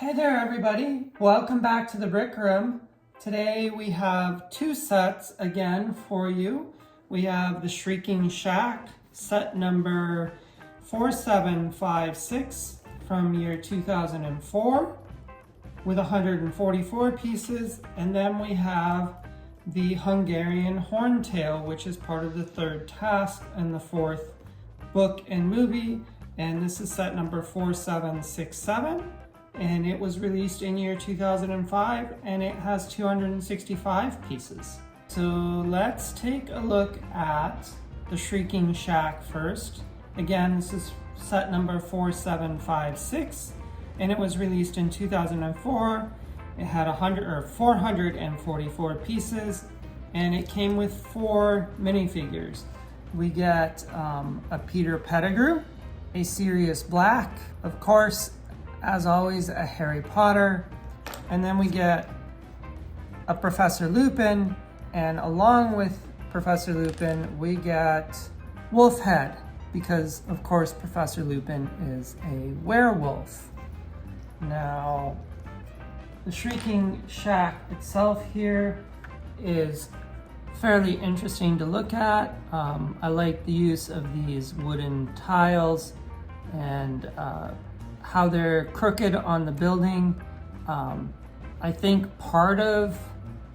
Hey there everybody, welcome back to the Brick Room. Today we have two sets again for you. We have the Shrieking Shack, set number 4756 from year 2004 with 144 pieces, and then we have the Hungarian Horntail, which is part of the third task and the fourth book and movie, and this is set number 4767. And it was released in year 2005 and it has 265 pieces. So let's take a look at the Shrieking Shack first. Again, this is set number 4756 and it was released in 2004. It had 444 pieces and it came with 4 minifigures. We get a Peter Pettigrew, a Sirius Black, of course, as always, a Harry Potter, and then we get a Professor Lupin, and along with Professor Lupin, we get Wolfhead, because of course Professor Lupin is a werewolf. Now, the Shrieking Shack itself here is fairly interesting to look at. I like the use of these wooden tiles and how they're crooked on the building. I think part of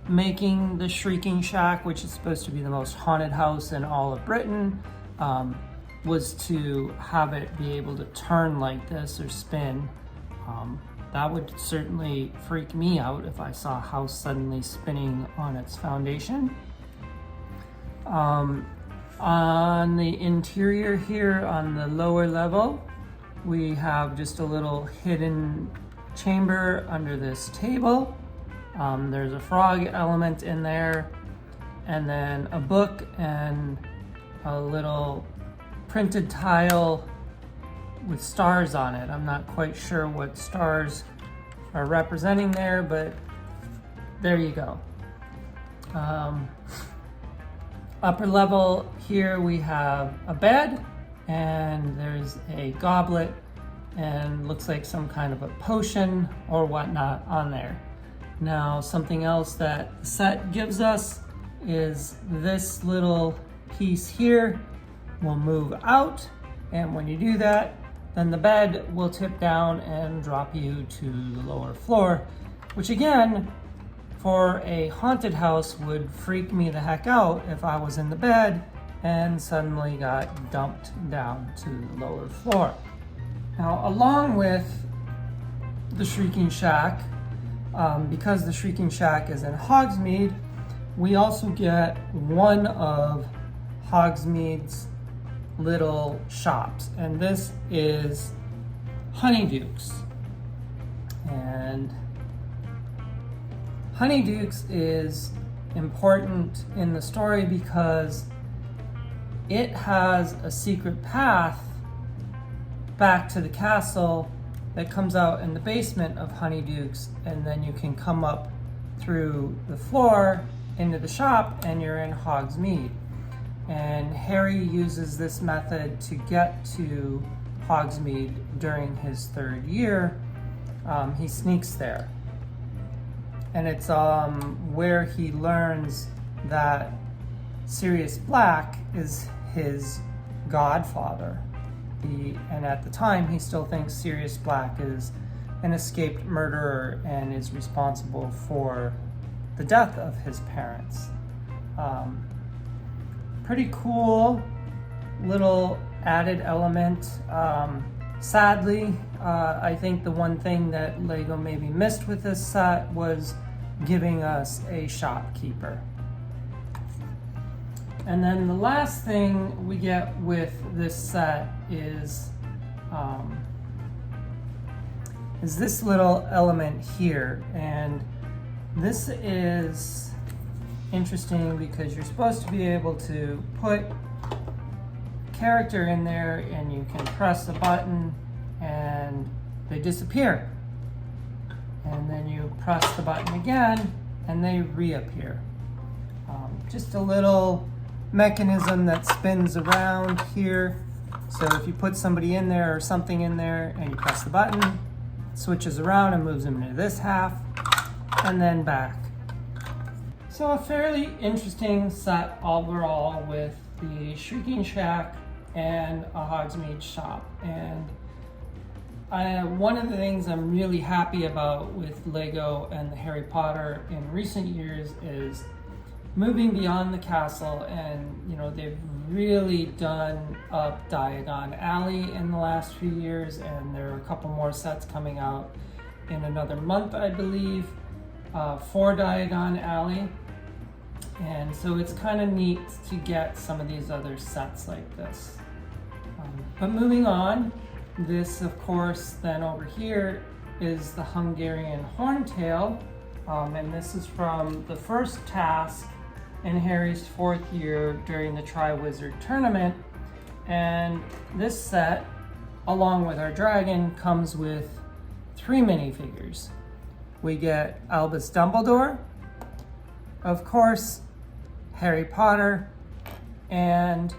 making the Shrieking Shack, which is supposed to be the most haunted house in all of Britain, was to have it be able to turn like this or spin. That would certainly freak me out if I saw a house suddenly spinning on its foundation. On the interior here, on the lower level, we have just a little hidden chamber under this table. There's a frog element in there, and then a book and a little printed tile with stars on it. I'm not quite sure what stars are representing there, but there you go. Upper level here we have a bed, and there's a goblet and looks like some kind of a potion or whatnot on there. Now, something else that the set gives us is this little piece here will move out, and when you do that, then the bed will tip down and drop you to the lower floor, which again, for a haunted house would freak me the heck out if I was in the bed and suddenly got dumped down to the lower floor. Now, along with the Shrieking Shack, because the Shrieking Shack is in Hogsmeade, we also get one of Hogsmeade's little shops, and this is Honeyduke's. And Honeyduke's is important in the story because it has a secret path back to the castle that comes out in the basement of Honeyduke's, and then you can come up through the floor into the shop and you're in Hogsmeade. And Harry uses this method to get to Hogsmeade during his 3rd year. He sneaks there. And it's where he learns that Sirius Black is his godfather. And at the time, he still thinks Sirius Black is an escaped murderer and is responsible for the death of his parents. Pretty cool little added element. Sadly, I think the one thing that LEGO maybe missed with this set was giving us a shopkeeper. And then the last thing we get with this set is this little element here. And this is interesting because you're supposed to be able to put character in there and you can press a button and they disappear. And then you press the button again and they reappear. Just a little mechanism that spins around here. So if you put somebody in there or something in there and you press the button, switches around and moves him into this half, and then back. So a fairly interesting set overall with the Shrieking Shack and a Hogsmeade shop. And one of the things I'm really happy about with Lego and the Harry Potter in recent years is moving beyond the castle, and they've really done up Diagon Alley in the last few years, and there are a couple more sets coming out in another month, I believe, for Diagon Alley. And so it's kind of neat to get some of these other sets like this. But moving on, this of course then over here is the Hungarian Horntail, and this is from the first task in Harry's 4th year during the Triwizard tournament. And this set, along with our dragon, comes with 3 minifigures. We get Albus Dumbledore, of course, Harry Potter, and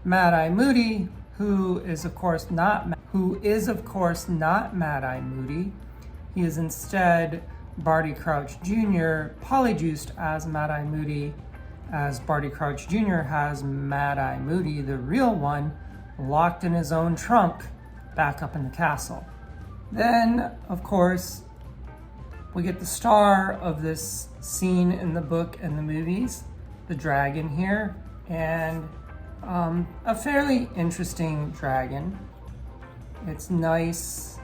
Mad-Eye Moody, who is of course not Mad-Eye Moody. He is instead Barty Crouch Jr. polyjuiced as Mad-Eye Moody, as Barty Crouch Jr. has Mad-Eye Moody, the real one, locked in his own trunk back up in the castle. Then, of course, we get the star of this scene in the book and the movies, the dragon here, and a fairly interesting dragon. It's nice.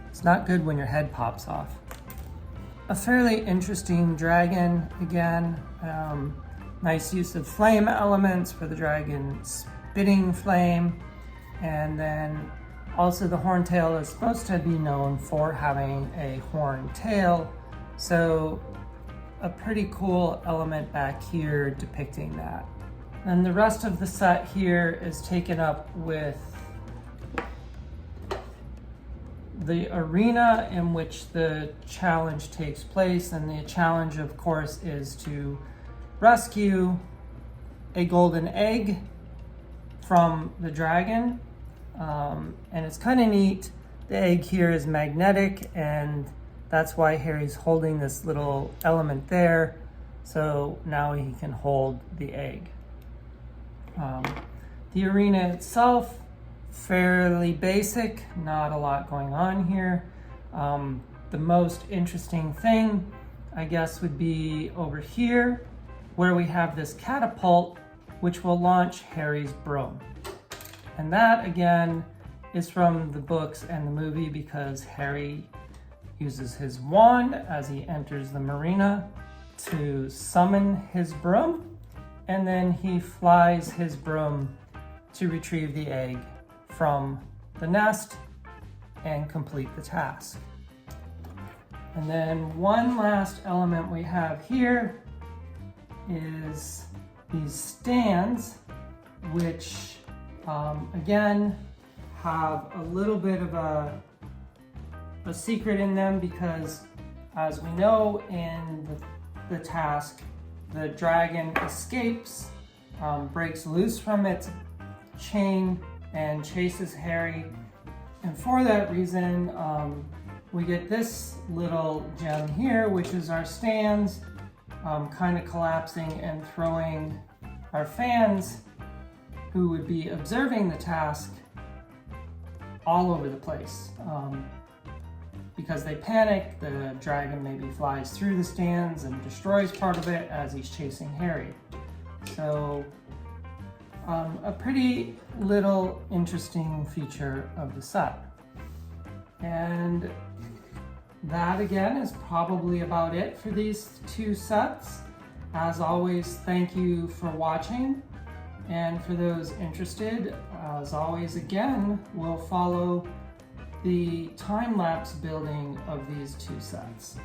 It's not good when your head pops off. A fairly interesting dragon again. Nice use of flame elements for the dragon spitting flame. And then also the Horntail is supposed to be known for having a horn tail. So a pretty cool element back here depicting that. And the rest of the set here is taken up with the arena in which the challenge takes place. And the challenge, of course, is to rescue a golden egg from the dragon. And it's kind of neat. The egg here is magnetic, and that's why Harry's holding this little element there. So now he can hold the egg. The arena itself, fairly basic, not a lot going on here. The most interesting thing, I guess, would be over here, where we have this catapult, which will launch Harry's broom. And that, again, is from the books and the movie, because Harry uses his wand as he enters the marina to summon his broom, and then he flies his broom to retrieve the egg from the nest and complete the task. And then one last element we have here is these stands, which again have a little bit of a secret in them, because as we know in the task, the dragon escapes, breaks loose from its chain and chases Harry. And for that reason, we get this little gem here, which is our stands, kind of collapsing and throwing our fans, who would be observing the task, all over the place. Because they panic, the dragon maybe flies through the stands and destroys part of it as he's chasing Harry. So a pretty little interesting feature of the set. And that again is probably about it for these 2 sets. As always, thank you for watching. And for those interested, as always, again, we'll follow the time-lapse building of these 2 sets.